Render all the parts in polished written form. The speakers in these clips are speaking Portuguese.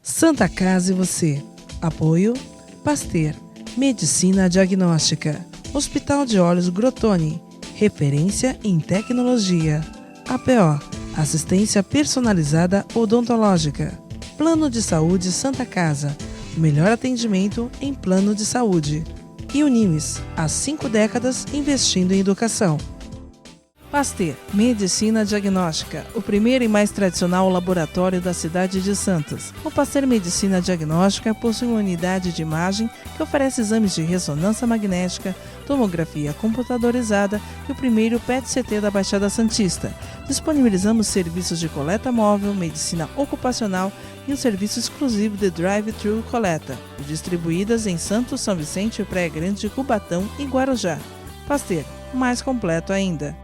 Santa Casa e você. Apoio Pasteur, Medicina Diagnóstica. Hospital de Olhos Grotoni, referência em tecnologia. APO, assistência personalizada odontológica. Plano de Saúde Santa Casa, o melhor atendimento em plano de saúde. E Unimes, há 5 décadas investindo em educação. Pasteur, Medicina Diagnóstica, o primeiro e mais tradicional laboratório da cidade de Santos. O Pasteur Medicina Diagnóstica possui uma unidade de imagem que oferece exames de ressonância magnética, tomografia computadorizada e o primeiro PET-CT da Baixada Santista. Disponibilizamos serviços de coleta móvel, medicina ocupacional e um serviço exclusivo de drive-thru coleta, distribuídas em Santos, São Vicente, Praia Grande, Cubatão e Guarujá. Pasteur, mais completo ainda.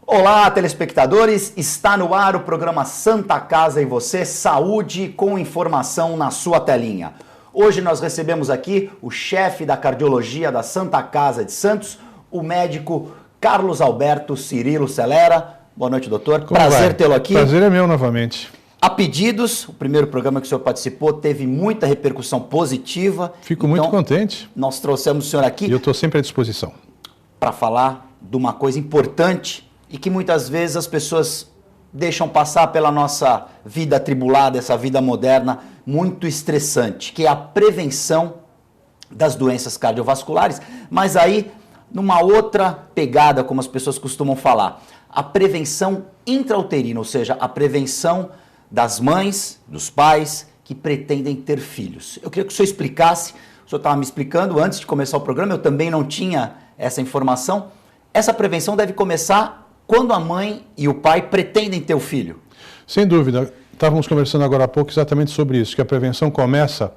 Olá, telespectadores! Está no ar o programa Santa Casa e você, saúde com informação na sua telinha. Hoje nós recebemos aqui o chefe da cardiologia da Santa Casa de Santos, o médico Carlos Alberto Cirilo Celera. Boa noite, doutor. Prazer tê-lo aqui. Prazer é meu novamente. A pedidos, o primeiro programa que o senhor participou teve muita repercussão positiva. Fico muito contente. Nós trouxemos o senhor aqui. E eu estou sempre à disposição. Para falar de uma coisa importante e que muitas vezes as pessoas deixam passar pela nossa vida atribulada, essa vida moderna muito estressante, que é a prevenção das doenças cardiovasculares, mas aí numa outra pegada, como as pessoas costumam falar, a prevenção intrauterina, ou seja, a prevenção das mães, dos pais que pretendem ter filhos. Eu queria que o senhor explicasse, o senhor estava me explicando antes de começar o programa, eu também não tinha essa informação. Essa prevenção deve começar quando a mãe e o pai pretendem ter o filho? Sem dúvida. Estávamos conversando agora há pouco exatamente sobre isso, que a prevenção começa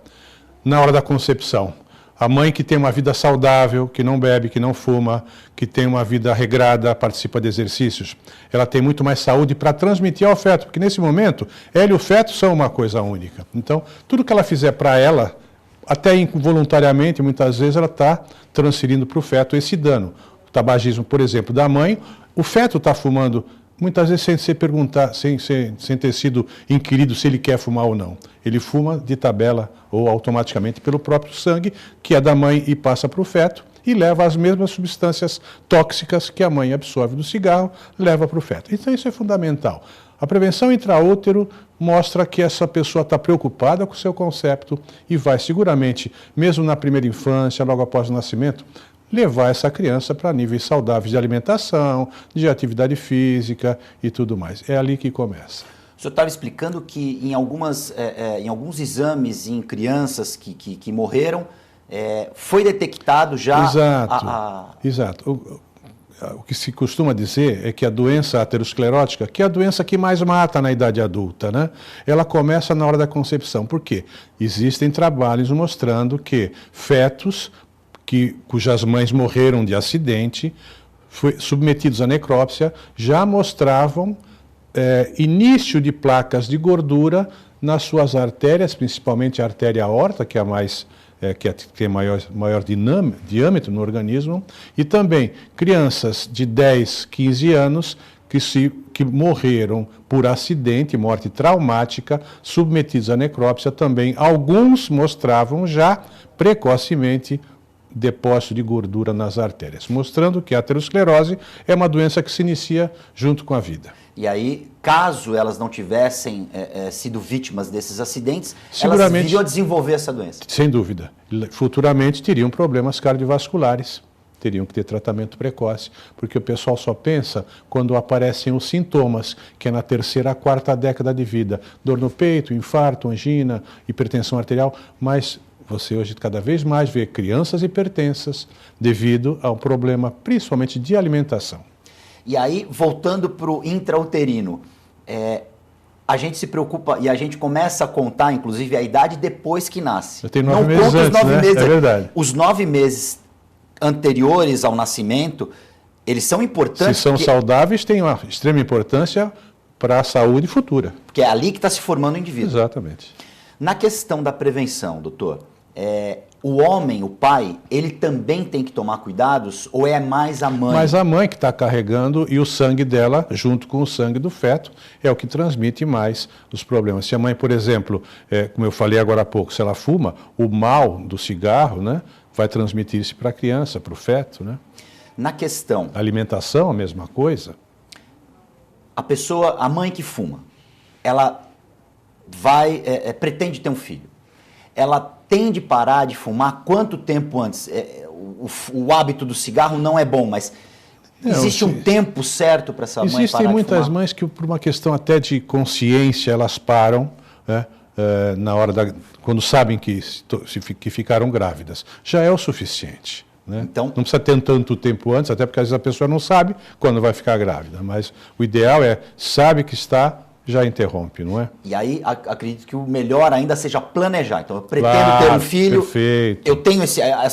na hora da concepção. A mãe que tem uma vida saudável, que não bebe, que não fuma, que tem uma vida regrada, participa de exercícios, ela tem muito mais saúde para transmitir ao feto, porque nesse momento, ela e o feto são uma coisa única. Então, tudo que ela fizer para ela, até involuntariamente, muitas vezes, ela está transferindo para o feto esse dano. O tabagismo, por exemplo, da mãe, o feto está fumando, muitas vezes sem ter sido inquirido se ele quer fumar ou não. Ele fuma de tabela ou automaticamente pelo próprio sangue, que é da mãe e passa para o feto, e leva as mesmas substâncias tóxicas que a mãe absorve do cigarro, leva para o feto. Então isso é fundamental. A prevenção intraútero mostra que essa pessoa está preocupada com o seu concepto e vai seguramente, mesmo na primeira infância, logo após o nascimento, levar essa criança para níveis saudáveis de alimentação, de atividade física e tudo mais. É ali que começa. O senhor estava explicando que em alguns exames em crianças que morreram, foi detectado já... Exato. O que se costuma dizer é que a doença aterosclerótica, que é a doença que mais mata na idade adulta, né? Ela começa na hora da concepção. Por quê? Existem trabalhos mostrando que fetos cujas mães morreram de acidente, submetidos à necrópsia, já mostravam início de placas de gordura nas suas artérias, principalmente a artéria aorta, que é a mais que tem maior diâmetro no organismo, e também crianças de 10, 15 anos que morreram por acidente, morte traumática, submetidos à necrópsia também. Alguns mostravam já precocemente depósito de gordura nas artérias, mostrando que a aterosclerose é uma doença que se inicia junto com a vida. E aí, caso elas não tivessem sido vítimas desses acidentes, elas viriam a desenvolver essa doença? Sem dúvida. Futuramente teriam problemas cardiovasculares, teriam que ter tratamento precoce, porque o pessoal só pensa quando aparecem os sintomas, que é na terceira a quarta década de vida. Dor no peito, infarto, angina, hipertensão arterial, mas você hoje cada vez mais vê crianças hipertensas devido a um problema principalmente de alimentação. E aí, voltando para o intrauterino, a gente se preocupa e a gente começa a contar, inclusive, a idade depois que nasce. Eu tenho 9 meses antes, né? Meses, é verdade. Os 9 meses anteriores ao nascimento, eles são importantes. Se são saudáveis, têm uma extrema importância para a saúde futura. Porque é ali que está se formando o indivíduo. Exatamente. Na questão da prevenção, doutor, o homem, o pai, ele também tem que tomar cuidados ou é mais a mãe? Mas a mãe que está carregando e o sangue dela, junto com o sangue do feto, é o que transmite mais os problemas. Se a mãe, por exemplo, como eu falei agora há pouco, se ela fuma, o mal do cigarro, né, vai transmitir-se para a criança, para o feto, né? Na questão... A alimentação, a mesma coisa. A mãe que fuma, ela pretende ter um filho. Ela tem de parar de fumar quanto tempo antes? O hábito do cigarro não é bom, mas existe um tempo certo para essa mãe parar de fumar? Existem muitas mães que, por uma questão até de consciência, elas param, né, na hora quando sabem que ficaram grávidas. Já é o suficiente. Né? Então, não precisa ter tanto tempo antes, até porque às vezes a pessoa não sabe quando vai ficar grávida. Mas o ideal sabe que está, já interrompe, não é? E aí acredito que o melhor ainda seja planejar. Então eu pretendo ter um filho, perfeito. Eu tenho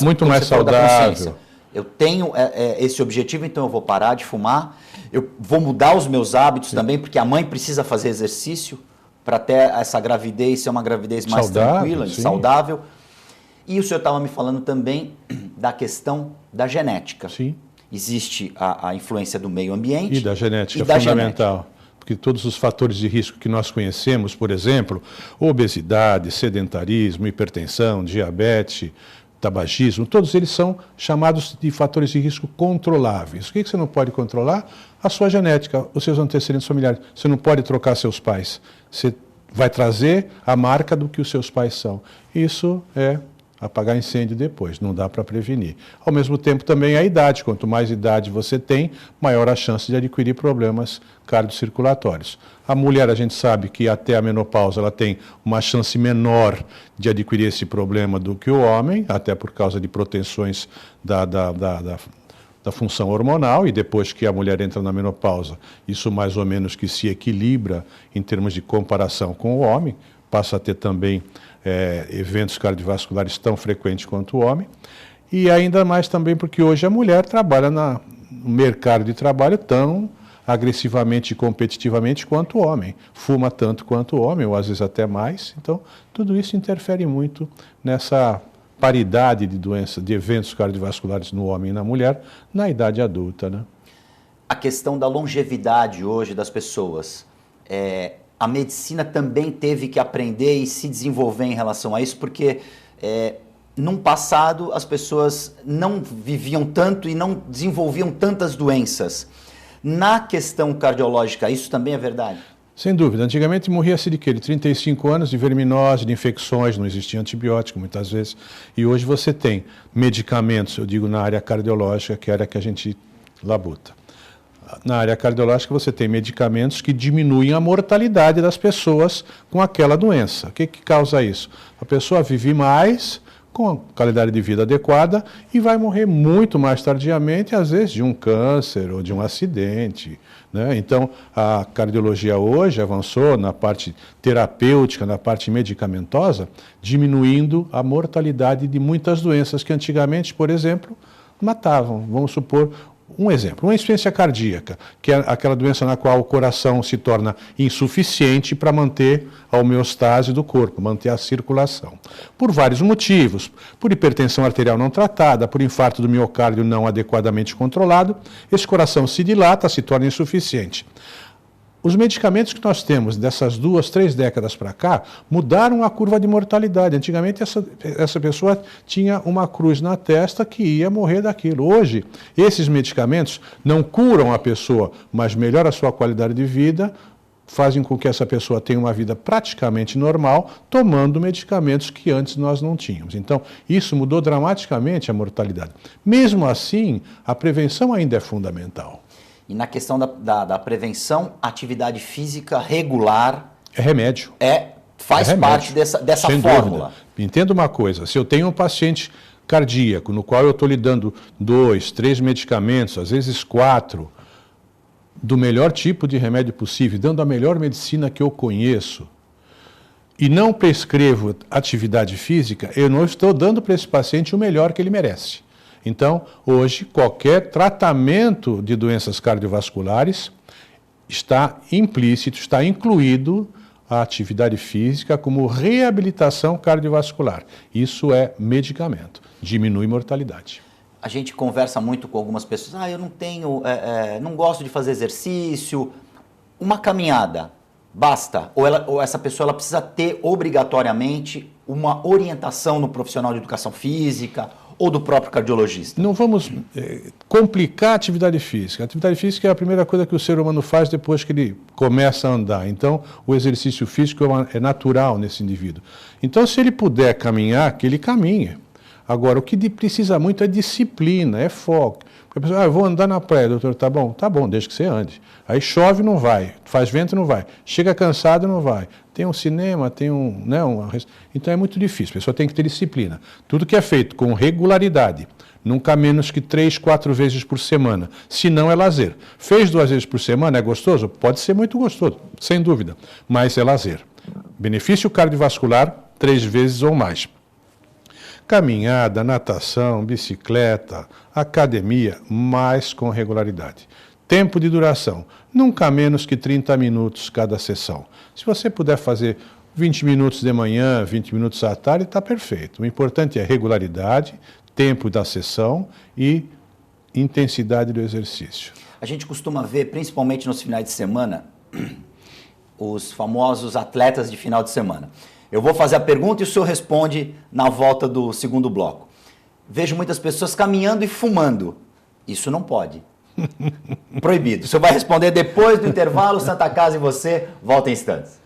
muito mais saudável. Eu tenho esse objetivo, então eu vou parar de fumar, eu vou mudar os meus hábitos também, porque a mãe precisa fazer exercício para ter essa gravidez ser uma gravidez mais tranquila, saudável. E o senhor estava me falando também da questão da genética. Sim. Existe a influência do meio ambiente. E da genética, fundamental. Porque todos os fatores de risco que nós conhecemos, por exemplo, obesidade, sedentarismo, hipertensão, diabetes, tabagismo, todos eles são chamados de fatores de risco controláveis. O que você não pode controlar? A sua genética, os seus antecedentes familiares. Você não pode trocar seus pais. Você vai trazer a marca do que os seus pais são. Isso é apagar incêndio depois, não dá para prevenir. Ao mesmo tempo também a idade, quanto mais idade você tem, maior a chance de adquirir problemas cardiocirculatórios. A mulher, a gente sabe que até a menopausa ela tem uma chance menor de adquirir esse problema do que o homem, até por causa de proteções da função hormonal, e depois que a mulher entra na menopausa, isso mais ou menos que se equilibra em termos de comparação com o homem, passa a ter também eventos cardiovasculares tão frequentes quanto o homem, e ainda mais também porque hoje a mulher trabalha no mercado de trabalho tão agressivamente e competitivamente quanto o homem, fuma tanto quanto o homem, ou às vezes até mais, então tudo isso interfere muito nessa paridade de doenças, de eventos cardiovasculares no homem e na mulher, na idade adulta, né? A questão da longevidade hoje das pessoas, a medicina também teve que aprender e se desenvolver em relação a isso, porque num passado as pessoas não viviam tanto e não desenvolviam tantas doenças. Na questão cardiológica, isso também é verdade? Sem dúvida. Antigamente morria-se de quê? De 35 anos de verminose, de infecções, não existia antibiótico muitas vezes. E hoje você tem medicamentos, eu digo na área cardiológica, que é a área que a gente labuta. Na área cardiológica você tem medicamentos que diminuem a mortalidade das pessoas com aquela doença. O que causa isso? A pessoa vive mais, com a qualidade de vida adequada, e vai morrer muito mais tardiamente, às vezes de um câncer ou de um acidente, né? Então, a cardiologia hoje avançou na parte terapêutica, na parte medicamentosa, diminuindo a mortalidade de muitas doenças que antigamente, por exemplo, matavam. Vamos supor um exemplo, uma insuficiência cardíaca, que é aquela doença na qual o coração se torna insuficiente para manter a homeostase do corpo, manter a circulação. Por vários motivos, por hipertensão arterial não tratada, por infarto do miocárdio não adequadamente controlado, esse coração se dilata, se torna insuficiente. Os medicamentos que nós temos dessas 2, 3 décadas para cá mudaram a curva de mortalidade. Antigamente essa pessoa tinha uma cruz na testa que ia morrer daquilo. Hoje, esses medicamentos não curam a pessoa, mas melhoram a sua qualidade de vida, fazem com que essa pessoa tenha uma vida praticamente normal, tomando medicamentos que antes nós não tínhamos. Então, isso mudou dramaticamente a mortalidade. Mesmo assim, a prevenção ainda é fundamental. E na questão da prevenção, atividade física regular... É remédio. É faz parte dessa sem fórmula. Dúvida. Entenda uma coisa, se eu tenho um paciente cardíaco, no qual eu estou lhe dando 2, 3 medicamentos, às vezes 4, do melhor tipo de remédio possível, dando a melhor medicina que eu conheço, e não prescrevo atividade física, eu não estou dando para esse paciente o melhor que ele merece. Então, hoje, qualquer tratamento de doenças cardiovasculares está implícito, está incluído a atividade física como reabilitação cardiovascular. Isso é medicamento, diminui mortalidade. A gente conversa muito com algumas pessoas, eu não tenho, não gosto de fazer exercício, uma caminhada basta? Ou essa pessoa ela precisa ter obrigatoriamente uma orientação no profissional de educação física ou do próprio cardiologista? Não vamos complicar a atividade física. A atividade física é a primeira coisa que o ser humano faz depois que ele começa a andar. Então, o exercício físico é natural nesse indivíduo. Então, se ele puder caminhar, que ele caminhe. Agora, o que precisa muito é disciplina, é foco. Porque a pessoa, eu vou andar na praia, doutor, tá bom, desde que você ande. Aí chove, não vai, faz vento, não vai. Chega cansado, não vai. Tem um cinema, tem Então é muito difícil, a pessoa tem que ter disciplina. Tudo que é feito com regularidade, nunca menos que 3, 4 vezes por semana, se não é lazer. Fez 2 vezes por semana, é gostoso? Pode ser muito gostoso, sem dúvida, mas é lazer. Benefício cardiovascular, 3 vezes ou mais. Caminhada, natação, bicicleta, academia, mas com regularidade. Tempo de duração, nunca menos que 30 minutos cada sessão. Se você puder fazer 20 minutos de manhã, 20 minutos à tarde, está perfeito. O importante é regularidade, tempo da sessão e intensidade do exercício. A gente costuma ver, principalmente nos finais de semana, os famosos atletas de final de semana. Eu vou fazer a pergunta e o senhor responde na volta do segundo bloco. Vejo muitas pessoas caminhando e fumando. Isso não pode. Proibido. O senhor vai responder depois do intervalo. Santa Casa e você, volta em instantes.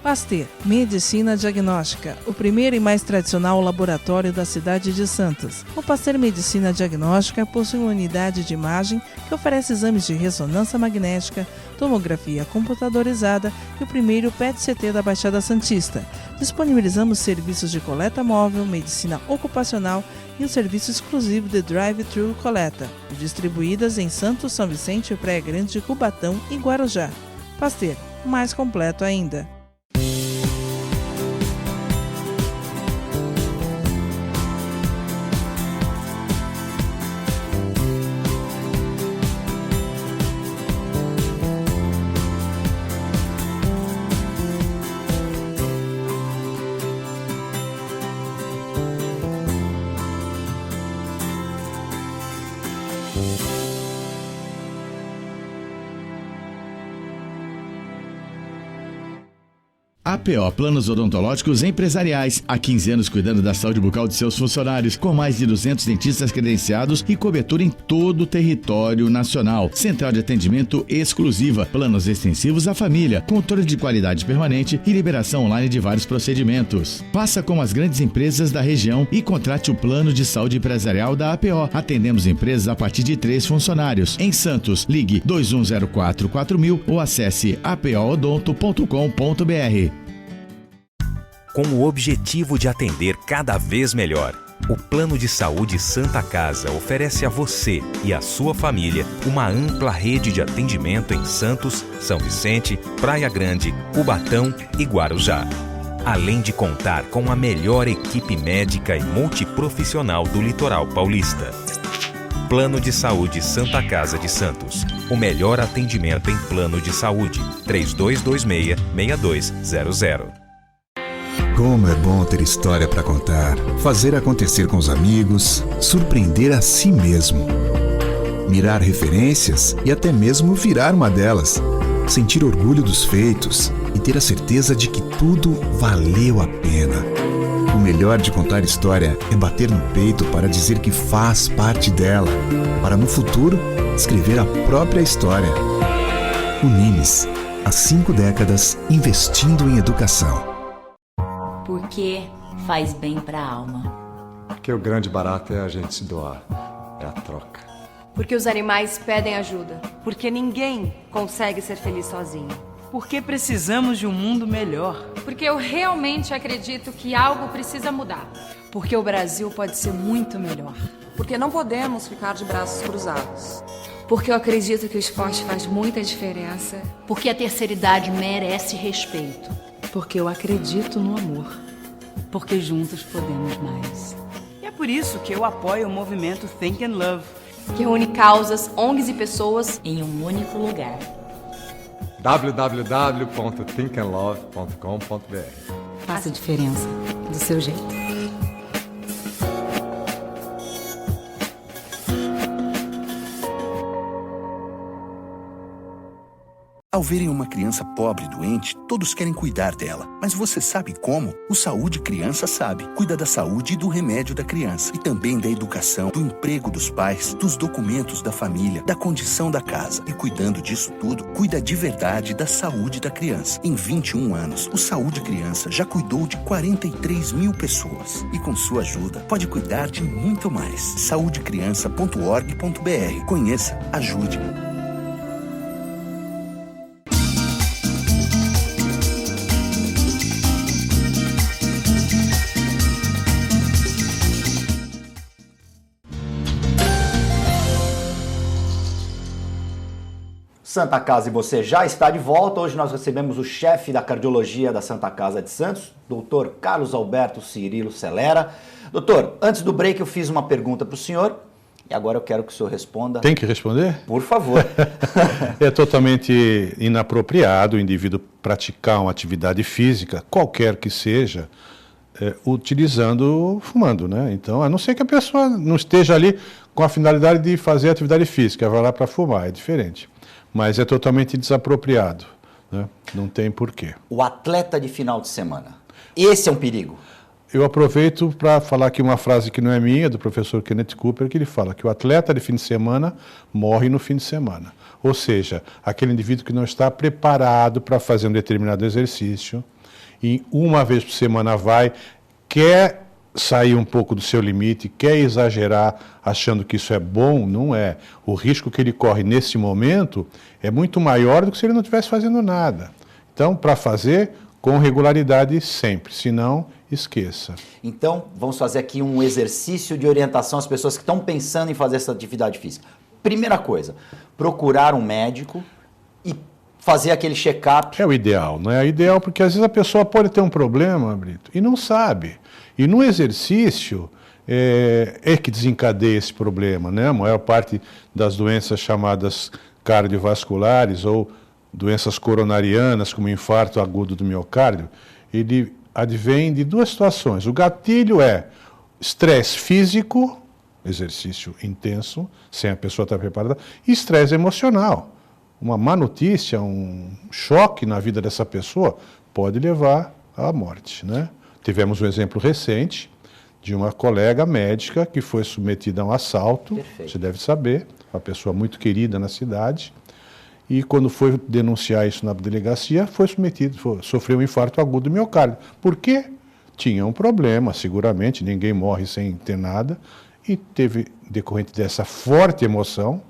Pasteur, Medicina Diagnóstica, o primeiro e mais tradicional laboratório da cidade de Santos. O Pasteur Medicina Diagnóstica possui uma unidade de imagem que oferece exames de ressonância magnética, tomografia computadorizada e o primeiro PET-CT da Baixada Santista. Disponibilizamos serviços de coleta móvel, medicina ocupacional e um serviço exclusivo de drive-thru coleta, distribuídas em Santos, São Vicente, Praia Grande, Cubatão e Guarujá. Pasteur, mais completo ainda. APO Planos Odontológicos Empresariais. Há 15 anos cuidando da saúde bucal de seus funcionários, com mais de 200 dentistas credenciados e cobertura em todo o território nacional. Central de atendimento exclusiva, planos extensivos à família, controle de qualidade permanente e liberação online de vários procedimentos. Faça como as grandes empresas da região e contrate o plano de saúde empresarial da APO. Atendemos empresas a partir de 3 funcionários. Em Santos, ligue 2104-4000 ou acesse apoodonto.com.br. Com o objetivo de atender cada vez melhor, o Plano de Saúde Santa Casa oferece a você e a sua família uma ampla rede de atendimento em Santos, São Vicente, Praia Grande, Cubatão e Guarujá. Além de contar com a melhor equipe médica e multiprofissional do litoral paulista. Plano de Saúde Santa Casa de Santos. O melhor atendimento em plano de saúde. 3226-6200. Como é bom ter história para contar, fazer acontecer com os amigos, surpreender a si mesmo. Mirar referências e até mesmo virar uma delas. Sentir orgulho dos feitos e ter a certeza de que tudo valeu a pena. O melhor de contar história é bater no peito para dizer que faz parte dela, para no futuro escrever a própria história. Unimes, há 5 décadas investindo em educação. Porque faz bem para a alma. Porque o grande barato é a gente se doar, é a troca. Porque os animais pedem ajuda. Porque ninguém consegue ser feliz sozinho. Porque precisamos de um mundo melhor. Porque eu realmente acredito que algo precisa mudar. Porque o Brasil pode ser muito melhor. Porque não podemos ficar de braços cruzados. Porque eu acredito que o esporte faz muita diferença. Porque a terceira idade merece respeito. Porque eu acredito no amor. Porque juntos podemos mais. E é por isso que eu apoio o movimento Think and Love, que reúne causas, ONGs e pessoas em um único lugar. www.thinkandlove.com.br. Faça a diferença do seu jeito. Ao verem uma criança pobre e doente, todos querem cuidar dela. Mas você sabe como? O Saúde Criança sabe. Cuida da saúde e do remédio da criança. E também da educação, do emprego dos pais, dos documentos da família, da condição da casa. E cuidando disso tudo, cuida de verdade da saúde da criança. Em 21 anos, o Saúde Criança já cuidou de 43 mil pessoas. E com sua ajuda, pode cuidar de muito mais. saudecriança.org.br. Conheça, ajude. Santa Casa e você já está de volta. Hoje nós recebemos o chefe da cardiologia da Santa Casa de Santos, Dr. Carlos Alberto Cirilo Celera. Doutor, antes do break eu fiz uma pergunta para o senhor e agora eu quero que o senhor responda. Tem que responder? Por favor. É totalmente inapropriado o indivíduo praticar uma atividade física, qualquer que seja, fumando, né? Então, a não ser que a pessoa não esteja ali com a finalidade de fazer atividade física, vai lá para fumar, é diferente. Mas é totalmente desapropriado, né? Não tem porquê. O atleta de final de semana, esse é um perigo? Eu aproveito para falar aqui uma frase que não é minha, do professor Kenneth Cooper, que ele fala que o atleta de fim de semana morre no fim de semana. Ou seja, aquele indivíduo que não está preparado para fazer um determinado exercício, e uma vez por semana quer sair um pouco do seu limite, quer exagerar achando que isso é bom, não é. O risco que ele corre nesse momento é muito maior do que se ele não estivesse fazendo nada. Então, para fazer com regularidade sempre, senão esqueça. Então, vamos fazer aqui um exercício de orientação às pessoas que estão pensando em fazer essa atividade física. Primeira coisa, procurar um médico e fazer aquele check-up. É o ideal, não é? É ideal porque às vezes a pessoa pode ter um problema, Brito, e não sabe. E no exercício é que desencadeia esse problema, né? A maior parte das doenças chamadas cardiovasculares ou doenças coronarianas, como infarto agudo do miocárdio, ele advém de duas situações. O gatilho é estresse físico, exercício intenso, sem a pessoa estar preparada, e estresse emocional. Uma má notícia, um choque na vida dessa pessoa pode levar à morte, né? Tivemos um exemplo recente de uma colega médica que foi submetida a um assalto. Perfeito. Você deve saber, uma pessoa muito querida na cidade, e quando foi denunciar isso na delegacia, sofreu um infarto agudo do miocárdio. Por quê? Tinha um problema, seguramente, ninguém morre sem ter nada, e teve, decorrente dessa forte emoção,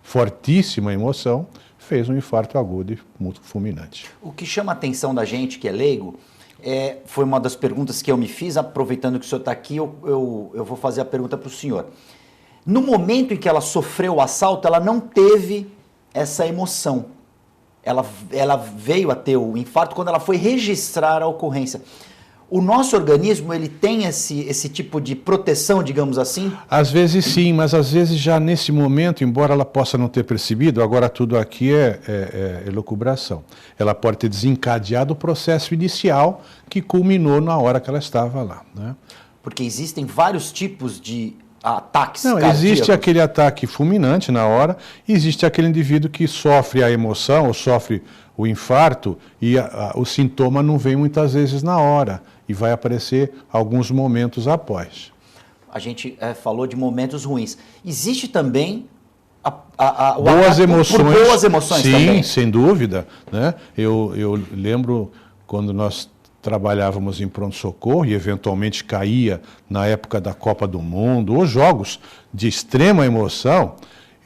fortíssima emoção, fez um infarto agudo e muito fulminante. O que chama a atenção da gente, que é leigo, foi uma das perguntas que eu me fiz, aproveitando que o senhor está aqui, eu vou fazer a pergunta para o senhor. No momento em que ela sofreu o assalto, ela não teve essa emoção. Ela veio a ter o infarto quando ela foi registrar a ocorrência. O nosso organismo, ele tem esse tipo de proteção, digamos assim? Às vezes sim, mas às vezes já nesse momento, embora ela possa não ter percebido, agora tudo aqui é elucubração. Ela pode ter desencadeado o processo inicial que culminou na hora que ela estava lá, né? Porque existem vários tipos de ataques cardíacos. Não, existe aquele ataque fulminante na hora, e existe aquele indivíduo que sofre a emoção ou sofre o infarto e o sintoma não vem muitas vezes na hora e vai aparecer alguns momentos após. A gente falou de momentos ruins. Existe também boas emoções. Por boas emoções sim, também. Sem dúvida, né? Eu lembro quando nós trabalhávamos em pronto-socorro e eventualmente caía na época da Copa do Mundo ou jogos de extrema emoção,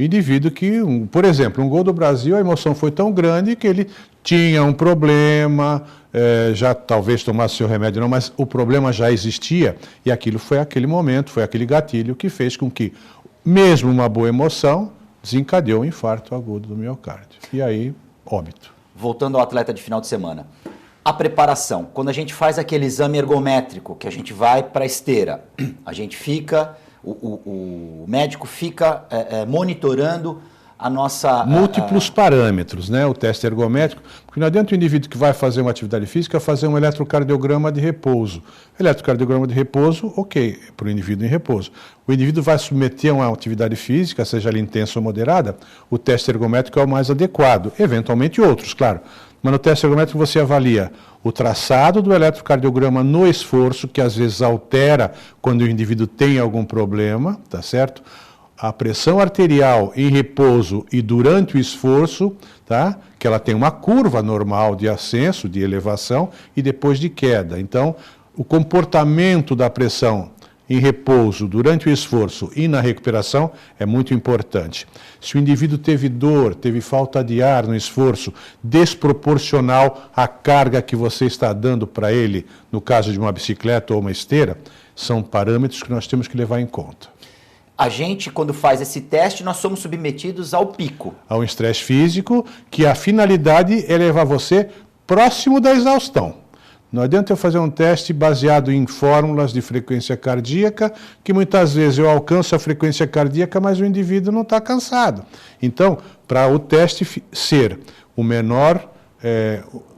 indivíduo que, por exemplo, um gol do Brasil, a emoção foi tão grande que ele tinha um problema, já talvez tomasse seu remédio não, mas o problema já existia e aquilo foi aquele momento, foi aquele gatilho que fez com que, mesmo uma boa emoção, desencadeou um infarto agudo do miocárdio. E aí, óbito. Voltando ao atleta de final de semana. A preparação, quando a gente faz aquele exame ergométrico, que a gente vai para a esteira, a gente fica, o médico fica monitorando a nossa... Múltiplos parâmetros, né? O teste ergométrico, porque não adianta o indivíduo que vai fazer uma atividade física fazer um eletrocardiograma de repouso. Eletrocardiograma de repouso, ok, para o indivíduo em repouso. O indivíduo vai submeter a uma atividade física, seja ela intensa ou moderada, o teste ergométrico é o mais adequado, eventualmente outros, claro. Mas no teste ergométrico você avalia o traçado do eletrocardiograma no esforço, que às vezes altera quando o indivíduo tem algum problema, tá certo? A pressão arterial em repouso e durante o esforço, tá? Que ela tem uma curva normal de ascenso, de elevação e depois de queda. Então, o comportamento da pressão em repouso, durante o esforço e na recuperação é muito importante. Se o indivíduo teve dor, teve falta de ar no esforço, desproporcional à carga que você está dando para ele, no caso de uma bicicleta ou uma esteira, são parâmetros que nós temos que levar em conta. A gente, quando faz esse teste, nós somos submetidos ao pico. Ao estresse físico, que a finalidade é levar você próximo da exaustão. Não adianta eu fazer um teste baseado em fórmulas de frequência cardíaca, que muitas vezes eu alcanço a frequência cardíaca, mas o indivíduo não está cansado. Então, para o teste ser o menor,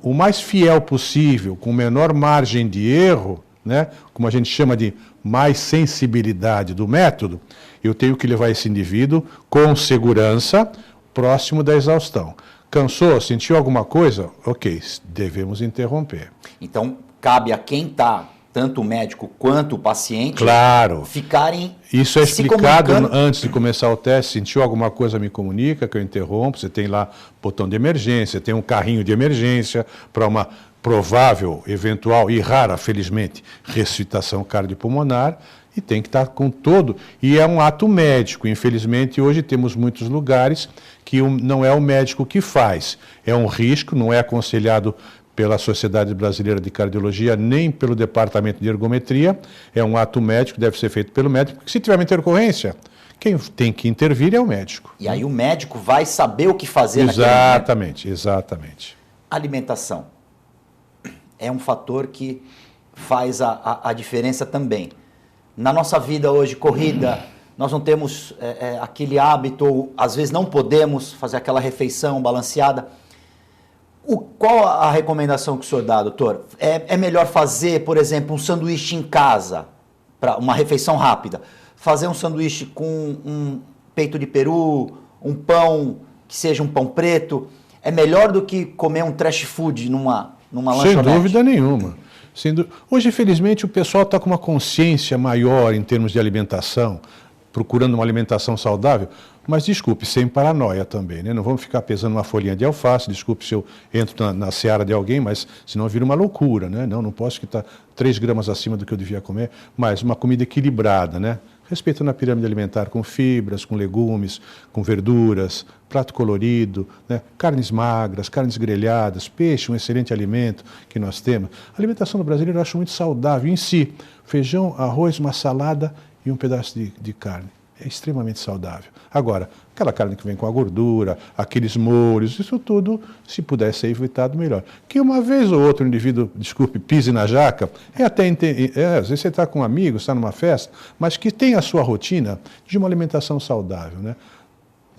o mais fiel possível, com menor margem de erro, né, como a gente chama de mais sensibilidade do método, eu tenho que levar esse indivíduo com segurança próximo da exaustão. Cansou? Sentiu alguma coisa? Ok, devemos interromper. Então, cabe a quem está, tanto o médico quanto o paciente, claro, ficarem isso é explicado antes de começar o teste. Sentiu alguma coisa, me comunica, que eu interrompo. Você tem lá botão de emergência, tem um carrinho de emergência para uma provável, eventual e rara, felizmente, ressuscitação cardiopulmonar. E tem que estar com todo. E é um ato médico. Infelizmente, hoje temos muitos lugares que não é o médico que faz. É um risco, não é aconselhado pela Sociedade Brasileira de Cardiologia, nem pelo Departamento de Ergometria. É um ato médico, deve ser feito pelo médico, porque se tiver uma intercorrência, quem tem que intervir é o médico. E aí o médico vai saber o que fazer exatamente, exatamente. Alimentação é um fator que faz a diferença também. Na nossa vida hoje, corrida, nós não temos aquele hábito, ou às vezes não podemos fazer aquela refeição balanceada. Qual a recomendação que o senhor dá, doutor? É melhor fazer, por exemplo, um sanduíche em casa, para uma refeição rápida? Fazer um sanduíche com um peito de peru, um pão que seja um pão preto, é melhor do que comer um trash food numa lanchonete? Sem dúvida nenhuma. Hoje, infelizmente, o pessoal está com uma consciência maior em termos de alimentação, procurando uma alimentação saudável, mas desculpe, sem paranoia também, né? Não vamos ficar pesando uma folhinha de alface, desculpe se eu entro na seara de alguém, mas senão vira uma loucura, né? Não posso estar 3 gramas acima do que eu devia comer, mas uma comida equilibrada, né? Respeitando a pirâmide alimentar com fibras, com legumes, com verduras, prato colorido, né? Carnes magras, carnes grelhadas, peixe, um excelente alimento que nós temos. A alimentação do brasileiro eu acho muito saudável em si. Feijão, arroz, uma salada e um pedaço de carne. É extremamente saudável. Agora, aquela carne que vem com a gordura, aqueles molhos, isso tudo, se puder ser evitado, melhor. Que uma vez ou outra o indivíduo, desculpe, pise na jaca, às vezes você está com um amigo, está numa festa, mas que tem a sua rotina de uma alimentação saudável, né?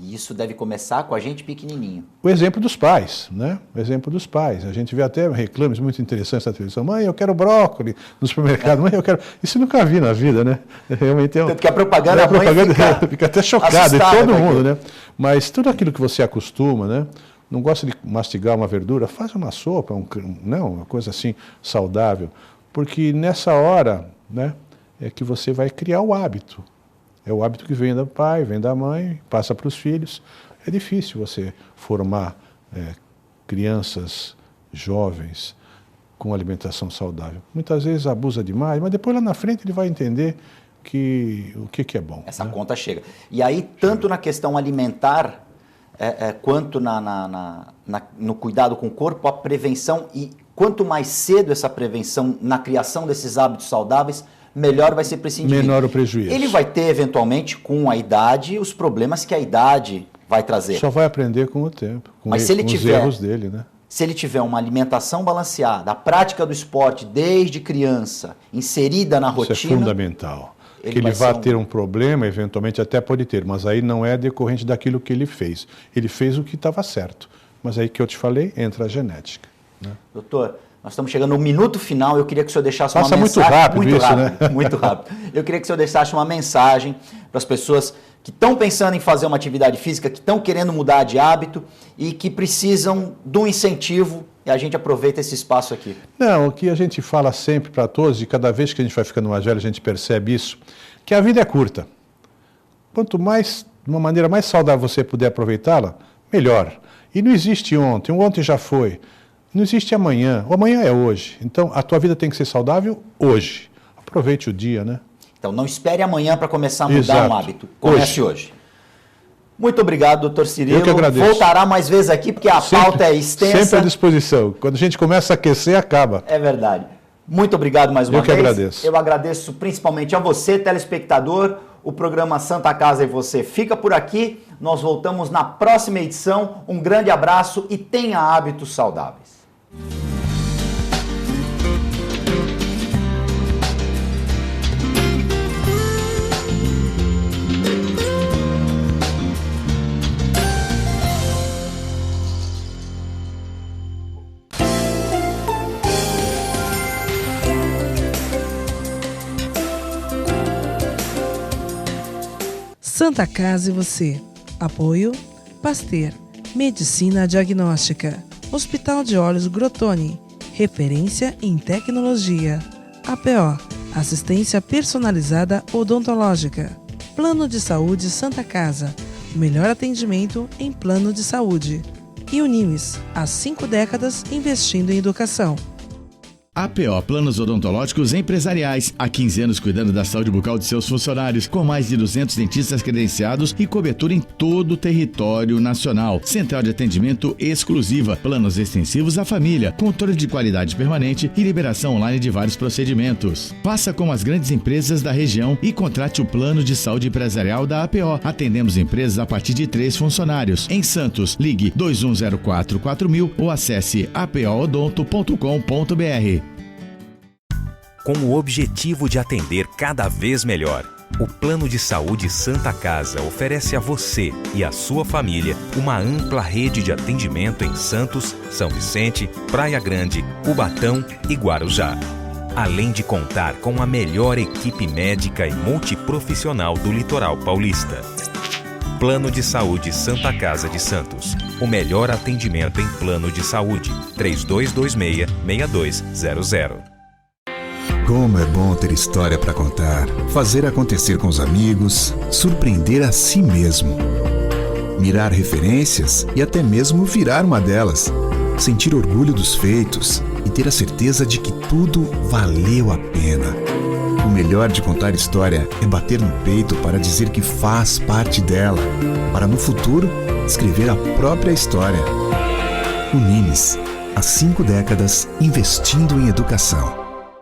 E isso deve começar com a gente pequenininho. O exemplo dos pais, né? O exemplo dos pais. A gente vê até reclames muito interessantes na televisão. Mãe, eu quero brócolis no supermercado. Mãe, eu quero... Isso eu nunca vi na vida, né? Realmente é Tanto que a propaganda, a propaganda fica até chocada, e todo mundo, né? Mas tudo aquilo que você acostuma, né? Não gosta de mastigar uma verdura, faz uma sopa, uma coisa assim saudável. Porque nessa hora, né, é que você vai criar o hábito. É o hábito que vem do pai, vem da mãe, passa para os filhos. É difícil você formar crianças, jovens, com alimentação saudável. Muitas vezes abusa demais, mas depois lá na frente ele vai entender que é bom. Essa conta chega. E aí, tanto na questão alimentar, quanto no cuidado com o corpo, a prevenção, e quanto mais cedo essa prevenção na criação desses hábitos saudáveis, melhor vai ser para esse indivíduo. Menor o prejuízo. Ele vai ter, eventualmente, com a idade, os problemas que a idade vai trazer. Só vai aprender com o tempo, com os erros dele, né? Se ele tiver uma alimentação balanceada, a prática do esporte desde criança, inserida na rotina... Isso é fundamental. Que ele vá ter um problema, eventualmente até pode ter, mas aí não é decorrente daquilo que ele fez. Ele fez o que estava certo. Mas aí que eu te falei, entra a genética. Né? Doutor, nós estamos chegando no minuto final, eu queria que o senhor deixasse uma mensagem... Passa muito rápido isso, né? Muito rápido. Eu queria que o senhor deixasse uma mensagem para as pessoas que estão pensando em fazer uma atividade física, que estão querendo mudar de hábito e que precisam de um incentivo, e a gente aproveita esse espaço aqui. Não, o que a gente fala sempre para todos, e cada vez que a gente vai ficando mais velho, a gente percebe isso, que a vida é curta. Quanto mais, de uma maneira mais saudável você puder aproveitá-la, melhor. E não existe ontem, o ontem já foi. Não existe amanhã, o amanhã é hoje. Então, a tua vida tem que ser saudável hoje. Aproveite o dia, né? Então, não espere amanhã para começar a mudar um hábito. Comece hoje. Muito obrigado, doutor Cirilo. Eu que agradeço. Voltará mais vezes aqui, porque a pauta é extensa. Sempre à disposição. Quando a gente começa a aquecer, acaba. É verdade. Muito obrigado mais uma vez. Eu que agradeço. Eu agradeço principalmente a você, telespectador. O programa Santa Casa e Você fica por aqui. Nós voltamos na próxima edição. Um grande abraço e tenha hábitos saudáveis. Santa Casa e Você. Apoio Pasteur, Medicina Diagnóstica. Hospital de Olhos Grotoni, referência em tecnologia. APO, assistência personalizada odontológica. Plano de Saúde Santa Casa, o melhor atendimento em plano de saúde. E Unimes, há 5 décadas investindo em educação. APO Planos Odontológicos Empresariais. Há 15 anos cuidando da saúde bucal de seus funcionários, com mais de 200 dentistas credenciados e cobertura em todo o território nacional. Central de atendimento exclusiva, planos extensivos à família, controle de qualidade permanente e liberação online de vários procedimentos. Faça como as grandes empresas da região e contrate o plano de saúde empresarial da APO. Atendemos empresas a partir de 3 funcionários. Em Santos, ligue 2104-4000 ou acesse apoodonto.com.br. Com o objetivo de atender cada vez melhor, o Plano de Saúde Santa Casa oferece a você e a sua família uma ampla rede de atendimento em Santos, São Vicente, Praia Grande, Cubatão e Guarujá. Além de contar com a melhor equipe médica e multiprofissional do litoral paulista. Plano de Saúde Santa Casa de Santos. O melhor atendimento em plano de saúde. 3226-6200. Como é bom ter história para contar, fazer acontecer com os amigos, surpreender a si mesmo. Mirar referências e até mesmo virar uma delas. Sentir orgulho dos feitos e ter a certeza de que tudo valeu a pena. O melhor de contar história é bater no peito para dizer que faz parte dela, para no futuro escrever a própria história. Unimes, há 5 décadas investindo em educação.